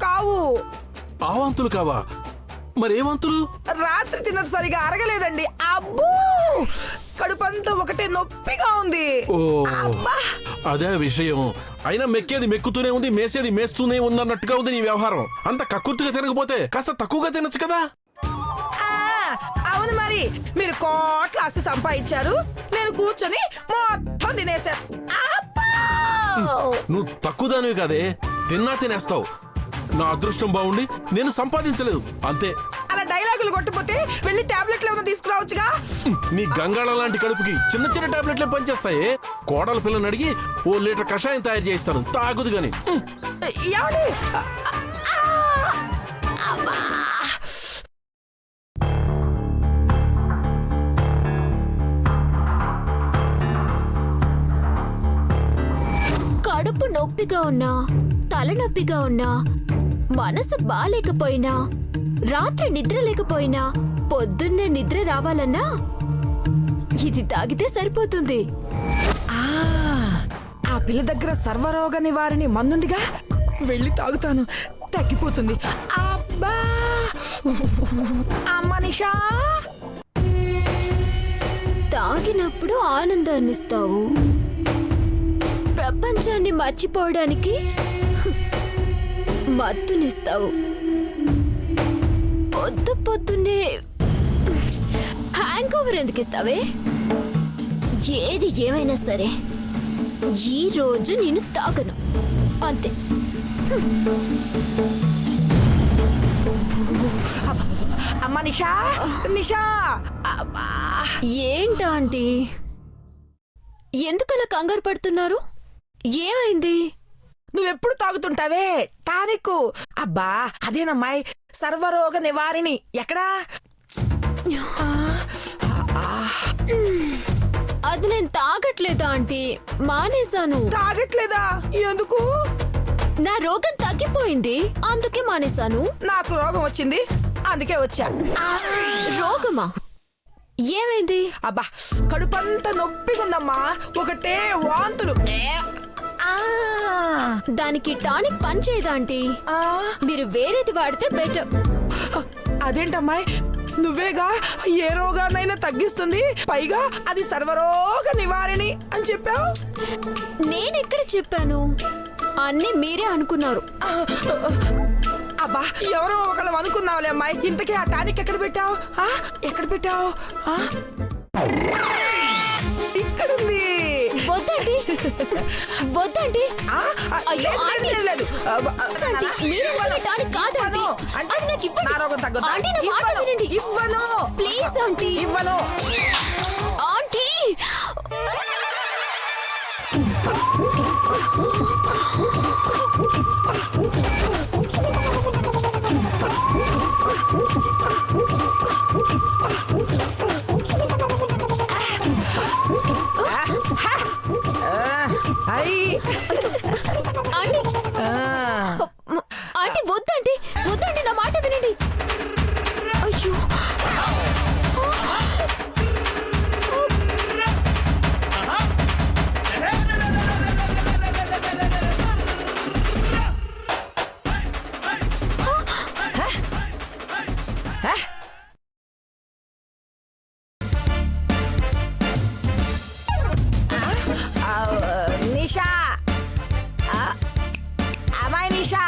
కావు. ఆ వాంతులు కావా? మరే వాంతులు? రాత్రి తిన్నది సరిగా అరగలేదండి. అబ్బో, కడుపంతా ఒకటే నొప్పిగా ఉంది. ఓ అబ్బా. అదే విషయం. అయినా మెక్కేది మెక్కుతూనే ఉంది, మేసేది మేస్తూనే ఉంది అన్నట్టుగా ఉంది నీ వ్యవహారం. అంత కక్కుర్తిగా తినకపోతే కాస్త తక్కువగా తినచ్చు కదా. అవును మరి, మీరు కోట్ల ఆస్తి సంపాదించారు, నేను కూర్చొని మొత్తం తినేశాను. నువ్వు తక్కువ దానివి కాదే, తిన్నా తినేస్తావు. నా అదృష్టం బాగుండి నేను సంపాదించలేదు అంతే. అలా డైలాగులు కొట్టిపోతే వెళ్ళి టాబ్లెట్లు ఏమైనా తీసుకురావచ్చుగా. నీ గంగాళ లాంటి కడుపుకి చిన్న చిన్న టాబ్లెట్లే పనిచేస్తాయి. కోడల పిల్లని అడిగి 1 లీటర్ కషాయం తయారు చేస్తాను, తాగుదు గాని. ఏమండి? కడుపు నొప్పిగా ఉన్నా, తలనొప్పిగా ఉన్నా, మనసు బాలేకపోయినా, రాత్రి నిద్ర లేకపోయినా, పొద్దున్నే నిద్ర రావాలన్నా ఇది తాగితే సరిపోతుంది. ఆ పిల్ల దగ్గర సర్వరోగ నివారణి మందుందిగా, వెళ్ళి తాగుతాను, తగ్గిపోతుంది. అబ్బా, అమ్మ నిషా. తాగినప్పుడు ఆనందాన్నిస్తావు, ప్రపంచాన్ని మర్చిపోవడానికి మత్తునిస్తావు. పొద్దున్నే హ్యాంగ్ ఓవర్ ఎందుకు ఇస్తావే? ఏది ఏమైనా సరే ఈ రోజు నేను తాగను, అంతే. అమ్మ నిషా, నిషా. ఏంటాంటీ, ఎందుకలా కంగారు పడుతున్నారు? ఏమైంది? నువ్వెప్పుడు తాగుతుంటావే టానిక్. అబ్బా, అదేనమ్మాయి, సర్వరోగ నివారిణి. ఎక్కడా? అది నేను తాగట్లేదా ఆంటీ, మానేశాను. తాగట్లేదా? ఎందుకు? నా రోగం తగ్గిపోయింది, అందుకే మానేశాను. నాకు రోగం వచ్చింది, అందుకే వచ్చా. రోగమా? ఏమైంది? అబ్బా, కడుపంతా నొప్పిగుందమ్మా, ఒకటే వాంతులు. దానికి టానిక్ పని చేయదా ఆంటీ? మీరు వేరేది వాడితే బెటర్. అదేంటమ్మాయి, నువ్వేగా ఏ రోగాన్నైనా తగ్గిస్తుంది, పైగా అది సర్వరోగ నివారణి అని చెప్పావు. నేనెక్కడ చెప్పాను? అన్నీ మీరే అనుకున్నారు. అబ్బా, ఎవరో ఒకళ్ళు అనుకున్నావులే అమ్మాయి. ఇంతకీ ఆ టానిక్ ఎక్కడ పెట్టావు? ఎక్కడ పెట్టావు? ఇక్కడుంది. వద్దండి, వద్దండి. లేదు, లేదు, లేదు. టానిక్ కాదండి, అది నాకు ఇవ్వండి. నా రోగం తగ్గుతా. ఆంటీ, నా మాట వినండి. ఇవ్వను. Please aunty. ఇవ్వను. ఆంటీ, ఆంటీ, ఆంటీ వద్దండి, వద్దండి, నా మాట వినండి. అయ్యో, నిషా, అమ్మాయి నిషా,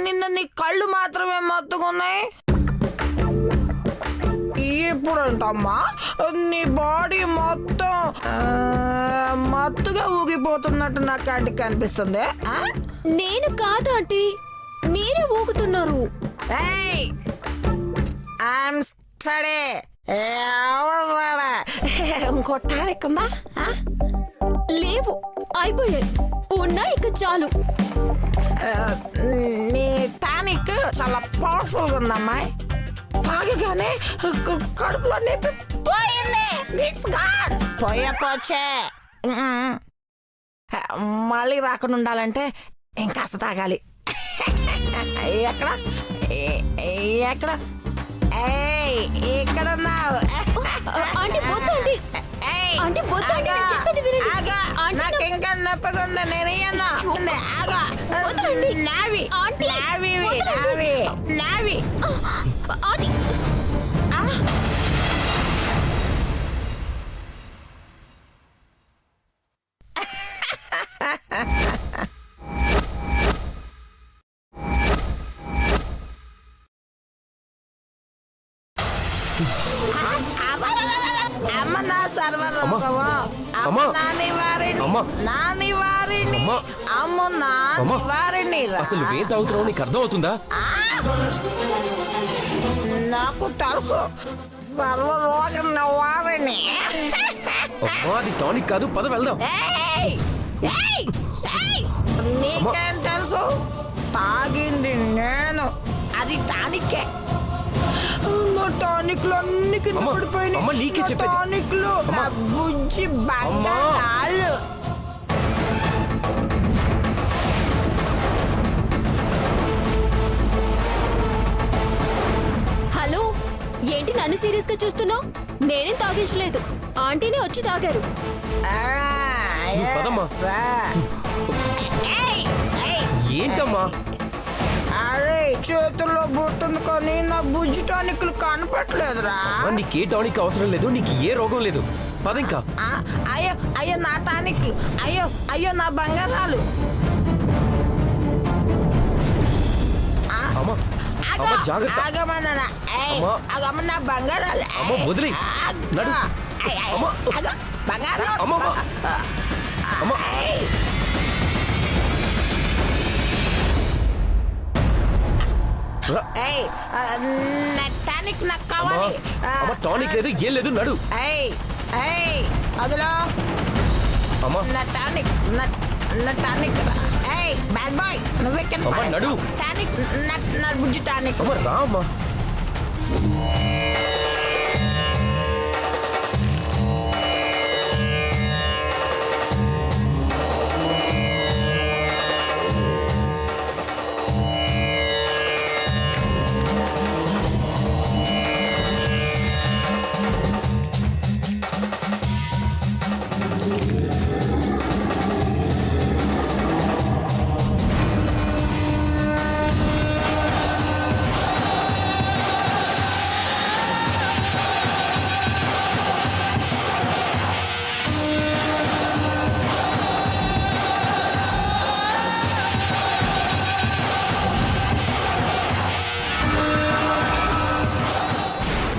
నిన్న నీ కళ్ళు మాత్రమే మత్తుకున్నాయి. ఇప్పుడంటమ్మా నీ బాడీ మొత్తం మత్తుగా ఊగిపోతున్నట్టు నాకు కంటికి కనిపిస్తుంది. నేను కాదు ఆంటీ, మీరే ఊగుతున్నారు. ఇంకో టానిక్ ఉందా? లేవు, అయిపోయాయి. ఉన్నా ఇక చాలు. నీ టానిక్ చాలా పవర్ఫుల్ గా ఉందమ్మాయి. తాగగానే కడుపులో నొప్పి పోయింది. It's gone. పోయపోచే. మళ్ళీ రాకుండా ఉండాలంటే ఇంకాస్త తాగాలి. ఎక్కడ ఎక్కడ? ఎక్కడున్నావు? ఆంటీ వద్దండి, ఆంటీ వద్దండి, నేను చెప్పేది వినండి. నాకు ఇంకా నొప్పిగా ఉంది, నేను వద్దండి. ఆంటీ, వద్దండి. ఆటి అమ్మ నా సర్వర్ అమ్మ. నాని వారిని అమ్మ. నాని వారిని అమ్మ. అమ్మ నాని అమ్మ. వారిని అసలు నువ్వేం తాగుతున్నావు నీకు అర్థం అవుతుందా? నాకు తెలుసు సర్వరోగ వారిని అమ్మా అది టానిక్ కాదు, పద వెళ్దాం. ఏయ్! ఏయ్! ఏయ్! నీకేం తెలుసు తాగింది నేను అది టానిక్కే నా టానిక్లు అన్ని కింద అమ్మ, పడిపోయినాయి అమ్మ, నీకే నా చెప్పేది. టానిక్లు నా బుజ్జి బంగారాలు హలో ఏంటి నన్ను సీరియస్ గా చూస్తున్నావు? నేనేం తాగించలేదు, ఆంటీనే వచ్చి తాగారు. ఆ, నువ్వు పదమ్మా. yes, sir. ఏయ్! ఏయ్! ఏంటమ్మా? అరే చేతుల్లో బుట్టుంది నా బుజ్జి టానిక్లు కనపట్లేదురా అమ్మా, నీకే టానిక్ అవసరం లేదు, నీకు ఏ రోగం లేదు. పద ఇంకా. ఆ, అయ్యో అయ్యో నా టానిక్లు అయ్యో అయ్యో నా బంగారాలు అమ్మా అమ్మ జాగ్రత్త. ఆగమన్నా అమ్మా. ఆగమ్మ నా బంగారాలు అమ్మ, వదిలేయ్. నడు. అమ్మ. బంగారం అమ్మ, అమ్మ. అమ్మ. ఏయ్. రా. ఏయ్, నా టానిక్ నాకు అమ్మా, కావాలి అమ్మ టానిక్ లేదు, ఏం లేదు, నడు. ఏయ్ ఏయ్ అదిలో అమ్మా నా టానిక్ నా టానిక్ ఏయ్ బ్యాడ్ బాయ్ నువ్వెక్కడ అమ్మా, నడు. టానిక్ నా బుజ్జి టానిక్ అమ్మ రా అమ్మా.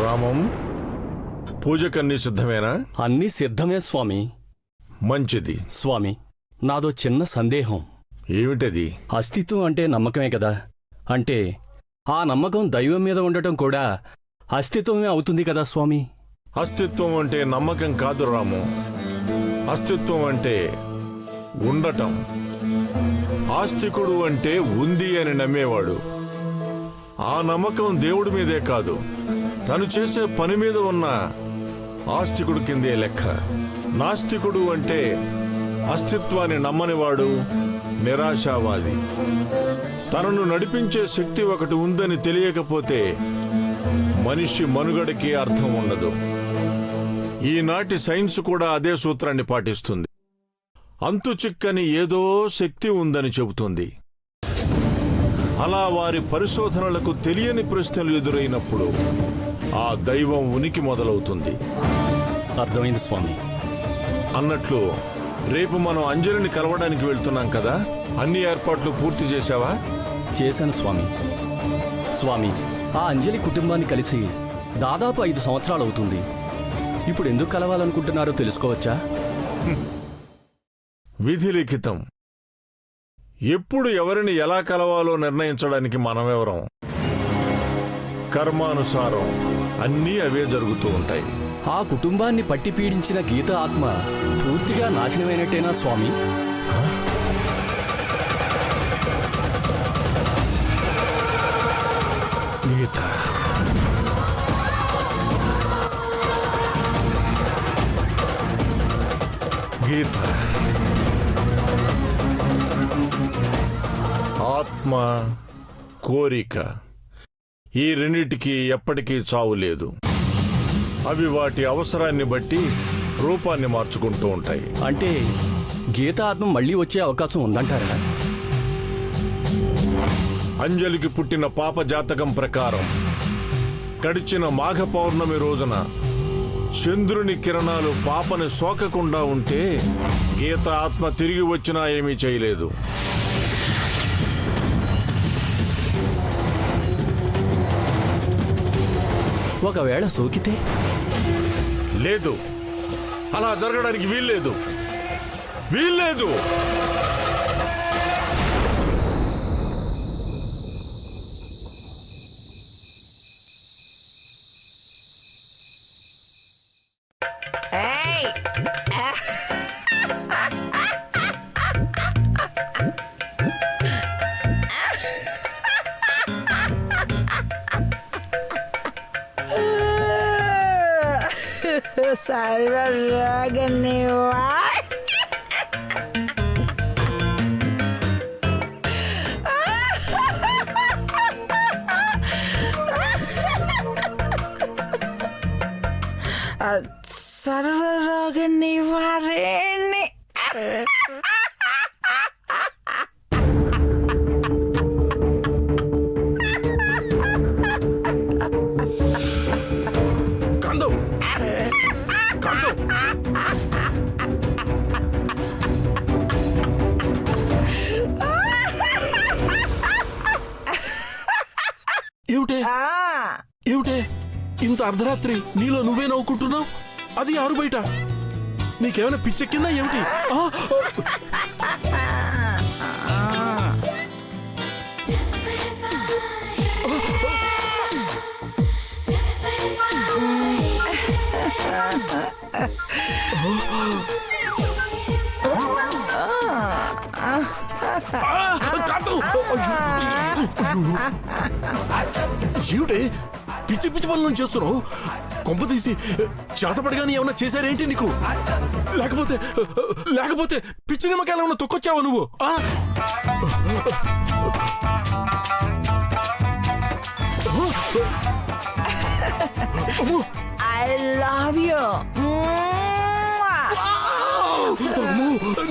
రామం, పూజకన్నీ సిద్ధమేనా? అన్నీ సిద్ధమే స్వామి. మంచిది. స్వామి, నాదో చిన్న సందేహం. ఏమిటది? అస్తిత్వం అంటే నమ్మకమే కదా. అంటే ఆ నమ్మకం దైవం మీద ఉండటం కూడా అస్తిత్వమే అవుతుంది కదా స్వామి. అస్తిత్వం అంటే నమ్మకం కాదు రాము. అస్తిత్వం అంటే ఉండటం. ఆస్తికుడు అంటే ఉంది అని నమ్మేవాడు. ఆ నమ్మకం దేవుడి మీదే కాదు, తను చేసే పని మీద ఉన్న ఆస్తికుడు కిందే లెక్క. నాస్తికుడు అంటే అస్తిత్వాన్ని నమ్మనివాడు, నిరాశావాది. తనను నడిపించే శక్తి ఒకటి ఉందని తెలియకపోతే మనిషి మనుగడకి అర్థం ఉండదు. ఈనాటి సైన్స్ కూడా అదే సూత్రాన్ని పాటిస్తుంది. అంతు చిక్కని ఏదో శక్తి ఉందని చెబుతుంది. అలా వారి పరిశోధనలకు తెలియని ప్రశ్నలు ఎదురైనప్పుడు ఆ దైవం ఉనికి మొదలవుతుంది. అర్థమైంది స్వామి. అన్నట్లు రేపు మనం అంజలిని కలవడానికి వెళ్తున్నాం కదా, అన్ని ఏర్పాట్లు పూర్తి చేశావా? చేశాను స్వామి. స్వామి, ఆ అంజలి కుటుంబాన్ని కలిసి దాదాపు 5 సంవత్సరాలవుతుంది. ఇప్పుడు ఎందుకు కలవాలనుకుంటున్నారో తెలుసుకోవచ్చా? విధి లిఖితం. ఎప్పుడు ఎవరిని ఎలా కలవాలో నిర్ణయించడానికి మనమెవరం? కర్మానుసారం అన్నీ అవే జరుగుతూ ఉంటాయి. ఆ కుటుంబాన్ని పట్టి పీడించిన గీత ఆత్మ పూర్తిగా నాశనమైనట్టేనా స్వామి? గీత, గీత, ఆత్మ, కోరిక, ఈ రెండిటికి ఎప్పటికీ చావు లేదు. అవి వాటి అవసరాన్ని బట్టి రూపాన్ని మార్చుకుంటూ ఉంటాయి. అంటే గీత ఆత్మ మళ్ళీ వచ్చే అవకాశం ఉందంటారా? అంజలికి పుట్టిన పాప జాతకం ప్రకారం గడిచిన మాఘ పౌర్ణమి రోజున చంద్రుని కిరణాలు పాపని సోకకుండా ఉంటే గీత ఆత్మ తిరిగి వచ్చినా ఏమీ చేయలేదు. ఒకవేళ సోకితే? లేదు, అలా జరగడానికి వీల్లేదు. ఏయ్! సర్వరాగనివా సర్వరాగనివారేణి కాంతం కాంతం ఏమిటే ఏమిటే ఇంత అర్ధరాత్రి నీలో నువ్వే నవ్వుకుంటున్నావు? అది ఆరు బయట. నీకేమైనా పిచ్చెక్కిందా ఏమిటి? ఏమిటే పిచ్చి పిచ్చి పనులను చేస్తున్నావు? కొంప తీసి చేతపడగానే ఏమన్నా చేశారేంటి నీకు? లేకపోతే పిచ్చి నిమ్మకాయలు ఏమన్నా తొక్కొచ్చావా నువ్వు? I love you.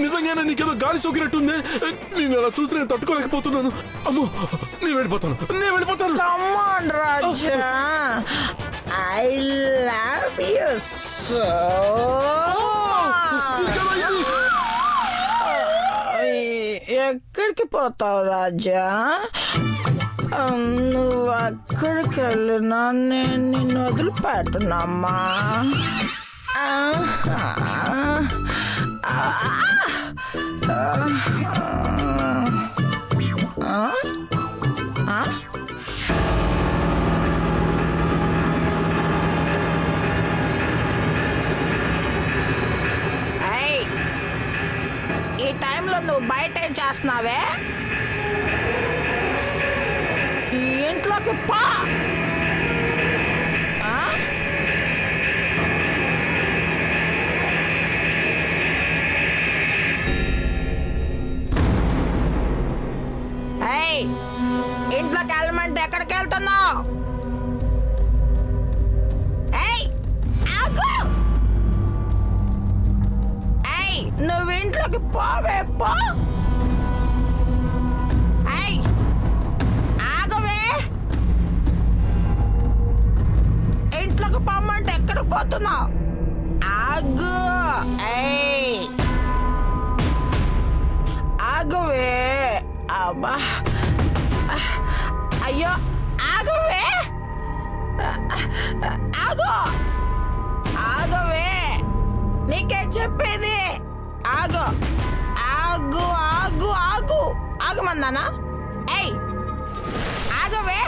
నిజంగానే నీకేదో గాలి సోకినట్టుంది. నేను అలా చూసి నేను తట్టుకోలేకపోతున్నాను. అమ్మో, నేను వెళ్ళిపోతాను. Come on, Raja. I love you so. ఎక్కడికి పోతావు రాజా? నువ్వు అక్కడికి వెళ్ళినా నేను నిన్ను వదిలిపెట్టనమ్మా. ఈ టైంలో నువ్వు బయట ఏం చేస్తున్నావే? ఈ ఇంట్లోకి పో. ఇంట్లోకి వెళ్ళమంటే ఎక్కడికి వెళ్తున్నావు? నువ్వు ఇంట్లోకి పోవే, పో. ఆగవే. ఇంట్లోకి పోమంటే ఎక్కడికి పోతున్నావు? ఆగు. ఆగవే. అబ్బా, అయ్యో, ఆగవే. ఆగవే. నీకే చెప్పేది. ఆగమన్నానా? ఆగవే.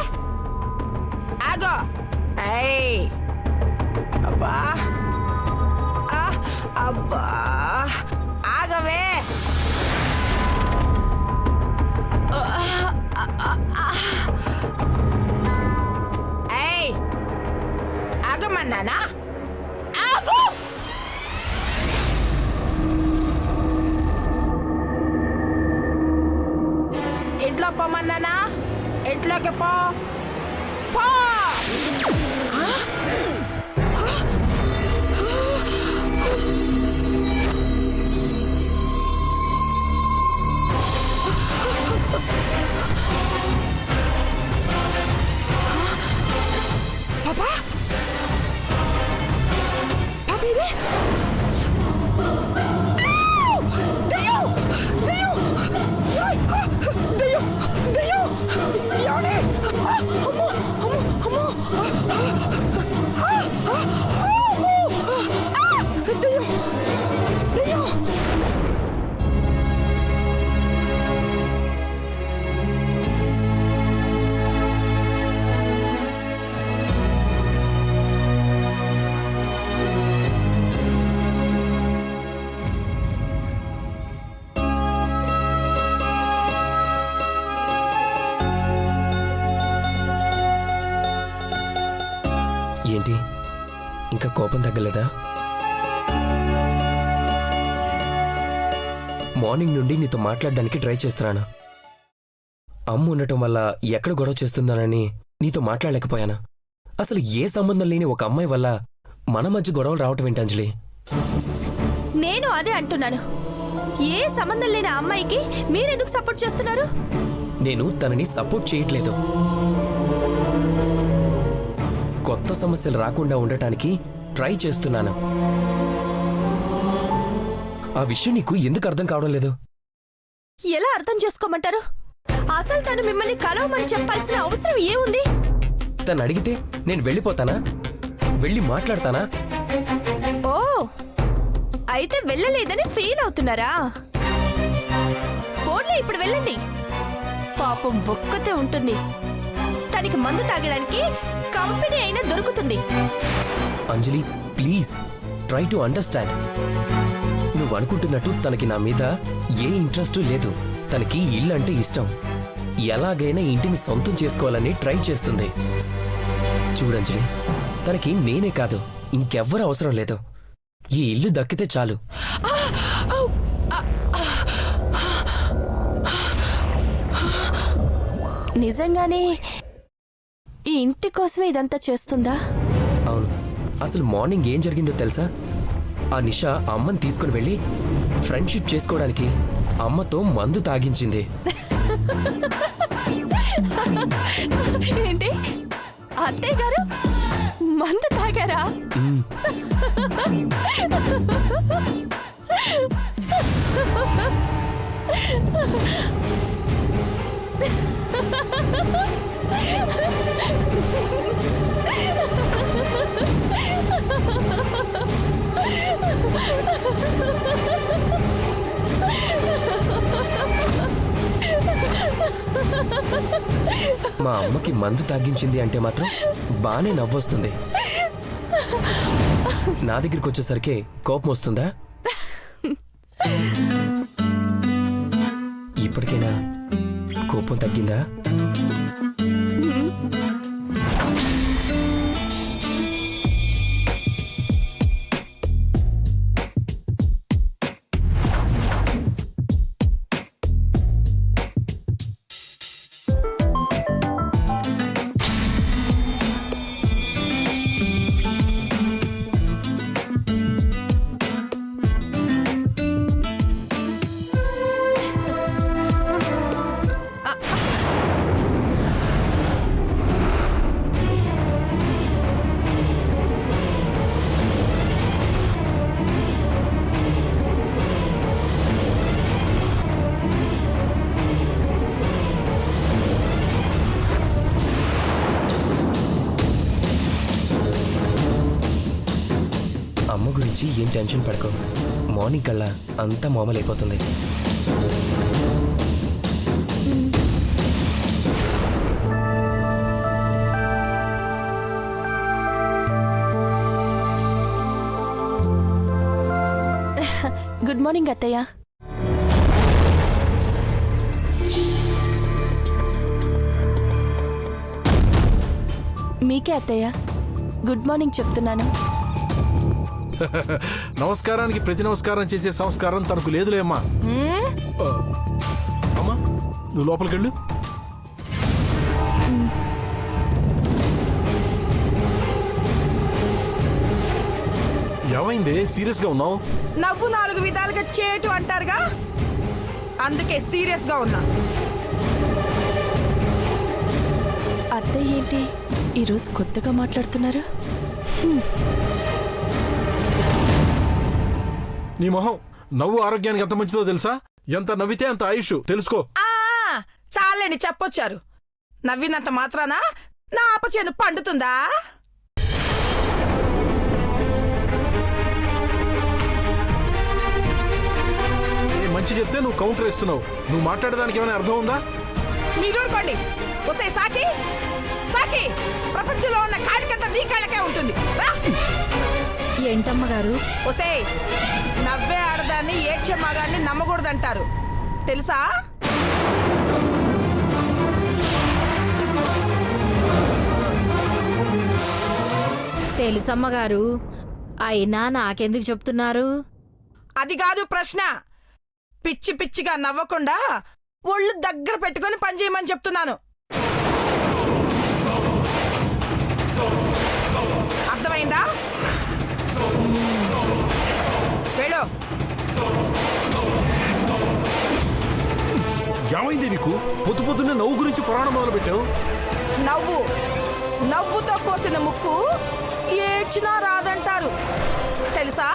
అబ్బా, ఆగవే. ఆగమన్నానా? ఆగు. ఇంట్లో పోమన్నానా? ఇంట్లోకి పో. పాపా, ఏంటి ఇంకా కోపం తగ్గలేదా? మార్నింగ్ నుండి నీతో మాట్లాడడానికి ట్రై చేస్తున్నాను. అమ్మ ఉండటం వల్ల ఎక్కడ గొడవ చేస్తుందానని నీతో మాట్లాడలేకపోయాను. అసలు ఏ సంబంధం లేని ఒక అమ్మాయి వల్ల మన మధ్య గొడవలు రావటం ఏంటి అంజలి? నేను అదే అంటున్నాను. ఏ సంబంధం లేని అమ్మాయికి మీరెందుకు సపోర్ట్ చేస్తున్నారు? నేను తనని సపోర్ట్ చేయట్లేదు. కొత్త సమస్యలు రాకుండా ఉండటానికి ట్రై చేస్తున్నాను. ఆ విషయం నీకు ఎందుకు అర్థం కావడం లేదు? ఎలా అర్థం చేసుకోమంటారు? అసలు తను మిమ్మల్ని కలవమని చెప్పాల్సిన అవసరం ఏముంది? తను అడిగితే నేను వెళ్ళిపోతానా? వెళ్ళి మాట్లాడతానా? ఓ, అయితే వెళ్ళలేదని ఫీల్ అవుతున్నారా? పోన్లే, ఇప్పుడు వెళ్ళండి. పాపం ఒక్కతే ఉంటుంది. తనకి మందు తాగడానికి కంపెనీ అయినా దొరుకుతుంది. అంజలి, ప్లీజ్ ట్రై టు అండర్స్టాండ్. నువ్వు అనుకుంటున్నట్టు తనకి నా మీద ఏ ఇంట్రెస్టు లేదు. తనకి ఇల్లు అంటే ఇష్టం. ఎలాగైనా ఇంటిని సొంతం చేసుకోవాలని ట్రై చేస్తుంది. చూడంజలి, తనకి నేనే కాదు ఇంకెవ్వరూ అవసరం లేదు. ఈ ఇల్లు దక్కితే చాలు. నిజంగానే ఈ ఇంటి కోసమే ఇదంతా చేస్తుందా? అవును. అసలు మార్నింగ్ ఏం జరిగిందో తెలుసా? ఆ నిషా అమ్మని తీసుకుని వెళ్ళి ఫ్రెండ్షిప్ చేసుకోవడానికి అమ్మతో మందు తాగించింది. ఏంటి, అత్తయ్య గారు మందు తాగారా? మా అమ్మకి మందు తాగించింది అంటే మాత్రం బానే నవ్వొస్తుంది. నా దగ్గరికి వచ్చేసరికి కోపం వస్తుందా? ఇప్పటికైనా కోపం తగ్గిందా? అమ్మ గురించి ఏం టెన్షన్ పడకు. మార్నింగ్ కల్లా అంతా మామూలైపోతుంది. గుడ్ మార్నింగ్ అత్తయ్య. మీకే అత్తయ్య గుడ్ మార్నింగ్ చెప్తున్నాను. నమస్కారానికి ప్రతి నమస్కారం చేసే సంస్కారం తనకు లేదులే అమ్మా. అమ్మా, నువ్వు లోపలికెళ్ళు. ఏమైంది? సీరియస్ గా ఉన్నావు? నవ్వు 4 విధాలుగా చేటు అంటారుగా, అందుకే సీరియస్ గా ఉన్నా. అత్తయ్య ఏంటి ఈరోజు కొత్తగా మాట్లాడుతున్నారు? నీ మొహం, నవ్వు ఆరోగ్యానికి ఎంత మంచిదో తెలుసా? ఎంత నవ్వితే అంత ఆయుష్, తెలుసుకో. చాలేని చెప్పొచ్చారు. నవ్వినంత మాత్రాన నా ఆపచేను పండుతుందా? నేను మంచి చెప్తే నువ్వు కౌంటర్ ఇస్తున్నావు. నువ్వు మాట్లాడడానికి ఏమైనా అర్థం ఉందా? మీరు ఊరుకోండి. ఒసే సాకి, సాకి, ప్రపంచంలో ఉన్న కాడికంతా నీ కాళ్ళకే ఉంటుంది. ఏంటమ్మగారు? ఒసే, నవ్వే ఆడదాన్ని ఏడ్చే మగాన్ని నమ్మకూడదంటారు తెలుసా? తెలుసమ్మగారు, అయినా నాకెందుకు చెప్తున్నారు? అది కాదు ప్రశ్న. పిచ్చి పిచ్చిగా నవ్వకుండా ఒళ్ళు దగ్గర పెట్టుకొని పనిచేయమని చెప్తున్నాను. అర్థమైందా? వెళ్ళు. ఏమైంది నీకు? పొద్దు పొద్దున్నే నవ్వు గురించి పురాణం మొదలు పెట్టావు. నవ్వుతో కోసిన ముక్కు ఏడ్చినా రాదంటారు తెలుసా?